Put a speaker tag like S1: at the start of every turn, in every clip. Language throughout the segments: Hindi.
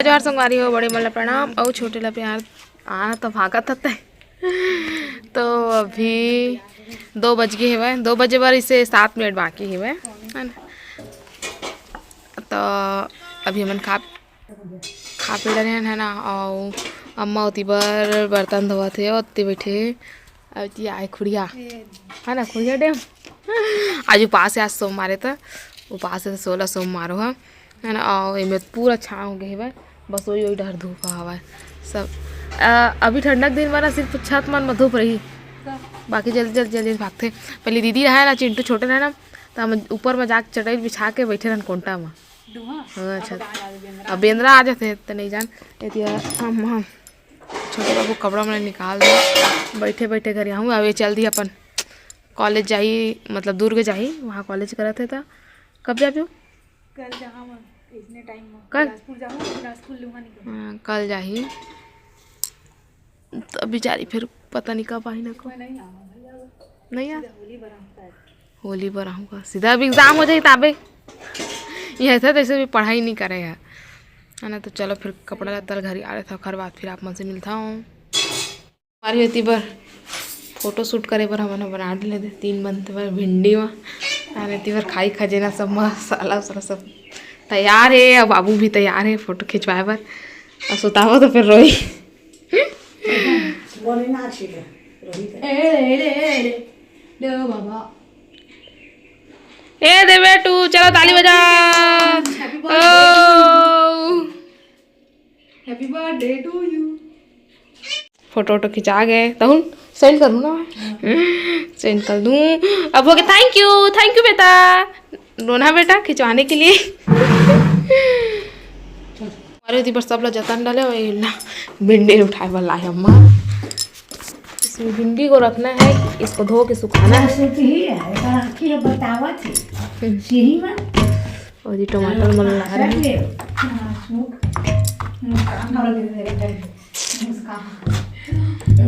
S1: जोहार संगवारी हो, बड़े मला प्रणाम और छोटे ला प्यार। आना तो भागत हते। तो अभी 2 बज गए है, 2 बजे बार इसे 7 मिनट बाकी है ना। तो अभी हमन खा पी रहे हैं ना। और अम्मा होती बर बर्तन धोवत है, ओत्ते बैठे अति आए खुड़िया है ना, खुड़िया डेम आज उपास है, आज सोमवार है तो उपास है, 16 सोमवार है ना। और इनमें पूरा छाँव हो गए है, बस वही वही डर धूप हवा सब। अभी ठंडक दिन में ना सिर्फ छत मन में धूप रही, बाकी जल्दी जल्दी भागते। पहले दीदी रहा ना, चिंटू छोटे रहे ना, तो हम ऊपर में जाके चटाई बिछा के बैठे रहन कोंटा में। हाँ छत अब बेंद्रा आ जाते तो नहीं जान हम छोटे बाबू कपड़ा मैंने निकाल दिया, बैठे बैठे घर आऊँ। अब ये चल दी अपन कॉलेज जाही, मतलब दुर्ग जाही, वहाँ कॉलेज करे थे। तो कब जा कल कल जाही। तो बेचारी फिर पता नहीं कब आई ना को नहीं यार, होली पर आऊँगा सीधा। अब एग्ज़ाम हो जाए ताबे यह था, तैसे भी पढ़ाई नहीं करे है ना। तो चलो फिर कपड़ा लत्ता घर आ रहा था, खर बात फिर आप मन से मिलता हूँ। हमारी होती बर फोटो शूट करे पर हमने बना ले 3 बनते बर भिंडी में रहती बर खाई खजेना सब मसाला वसाला सब तैयार है। और बाबू भी तैयार है फोटो खिंचवाए बर। और सुताओ तो फिर रोई ए दे बेटू, चलो ताली बजा। Happy birthday to you. Photo वोटो खिंचा गए तो सेंड करूँ ना, सेंड कर दूँ। अब हो गया, थैंक यू बेटा, रोना बेटा खिंचवाने के लिए। हमारे उधर सब लोग जतन डाले वही ना, भिंडी उठाए वाला है अम्मा। इसमें भिंडी को रखना है, इसको धो के सुखाना है। और ये टमाटर मन लगा रहे हैं,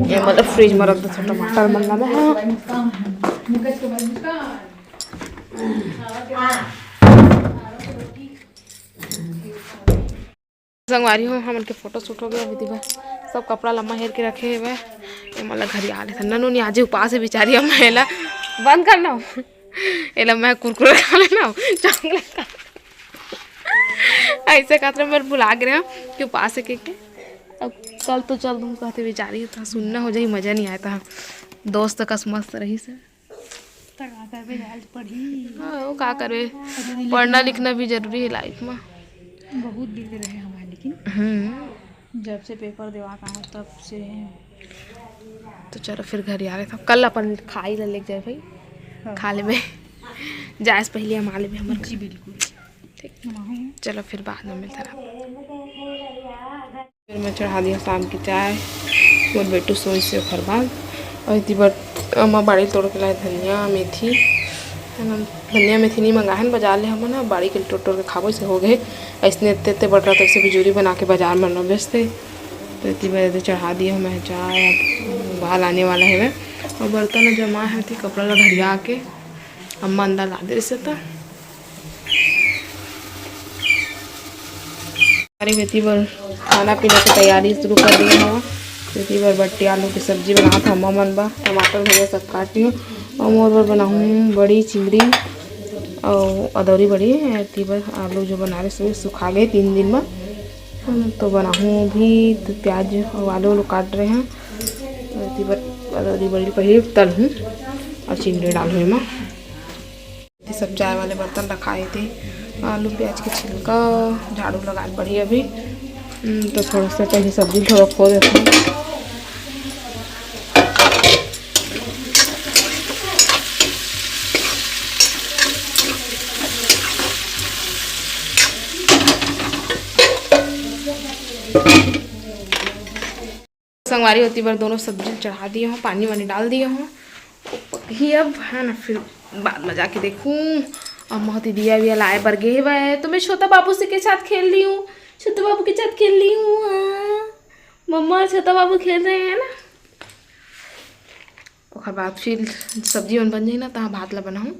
S1: ये मतलब फ्रिज में रख दो टमाटर मन लगा है। संगवारी हूँ हम उनके फोटो शूट हो गया अभी दिवस, सब कपड़ा लम्बा हेर के रखे हुए। ये मतलब घर आ रहे थे ननू नहीं, आज उपास है बेचारी। अब महिला बंद करना एला मैं कुरकुरे खा लेना, चॉकलेट ऐसे कहते मेरे बुला गए कि उपास है के। अब कल तो चल दूँ कहते बेचारी था, सुनना हो जाए मज़ा नहीं आया था। दोस्त कस मस्त रही से हाँ, वो का करे, पढ़ना लिखना भी जरूरी है लाइफ में।
S2: बहुत दिन रहे हमारे, लेकिन जब से पेपर देवा का तब से।
S1: तो चलो फिर घर आ रहे थे, कल अपन खाई ले जाए भाई। हाँ। खा ले में जाए से पहले हम आ ले हमारे
S2: जी बिल्कुल
S1: ठीक। चलो फिर बाद में मिलता रहा। फिर मैं चढ़ा दिया शाम की चाय, मोर बेटू सोई से घर बाद। और इतनी बार अम्मा बाड़ी तोड़ के लाए धनिया मेथी है ना। धनिया मेथी नहीं मंगा है बाजार ले, हम ना बाड़ी के तोड़ के खाबो से हो गए। ऐसे इतने बढ़ रहा था, ऐसे बिजूरी बना के बाजार में न बेचते। तो इतनी बार चढ़ा दिया मैं चाय, अब बाहर आने वाला है वह। और बर्तन जमा है थी, कपड़ा ला घरिया के अम्मा अंदर ला दे से। था अरे बेटी बार खाना पीना की तैयारी शुरू कर दी हूँ। बेटी बार बट्टी आलू की सब्जी बना था अम्मा मन बा, टमाटर भैया सब काटी हूँ। और मोर बार बनाऊँ बड़ी चिंगड़ी और अदौरी बड़ी है। बार आलू जो बना रहे सो सुखा गए 3 दिन में, तो बनाऊँ भी। तो प्याज और आलू काट रहे हैं। बार अदौरी बड़ी पहले तल हूँ और चिंगड़ी डालूँ में। सब चाय वाले बर्तन रखाए थे, आलू प्याज के छिलका झाड़ू लगा बढ़िया अभी। तो थोड़ा सा पहले सब्जी थोड़ा खो देते हैं। संगवारी होती बार दोनों सब्जी चढ़ा दिए हूँ, पानी वानी डाल दिए हूँ ही अब है ना। फिर बाद में जाके देखूँ। अम्मा होती दिया विया लाए बर गे है, तो मैं छोटा बाबू से के साथ खेल रही हूँ, छोटा बाबू के साथ खेल रही हूँ। मम्मा और छोटा बाबू खेल रहे हैं ना। और बाद फिर सब्जी बन जाए ना, तो भात ला बनाऊँ।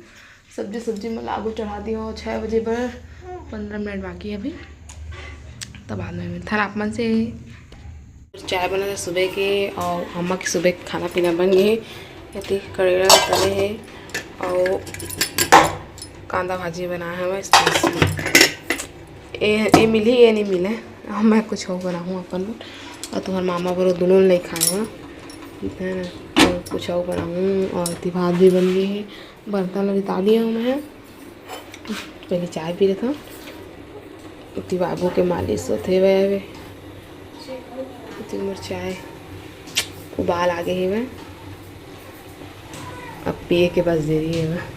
S1: सब्जी में लागू चढ़ा दी हूँ 6 बजे पर 15 मिनट बाकी है अभी। तब बाद में मिलता है आप मन से। चाय बना था सुबह के और अम्मा के सुबह खाना पीना बन गए। ये करेला तले है और कांदा भाजी बनाया है। ये मिली ये नहीं मिले मैं कुछ और बनाऊँ अपन और तुम्हारे मामा बोलो दोनों नहीं खाएगा तो कुछ और बनाऊँ। और भात भी बन गई है, बर्तन लिता दिया हूँ मैं। पहले चाय पी रहा था, बाबू के मालिश होते हुए चाय उबाल आ गई है। मैं अब पिए के बस दे रही है मैं।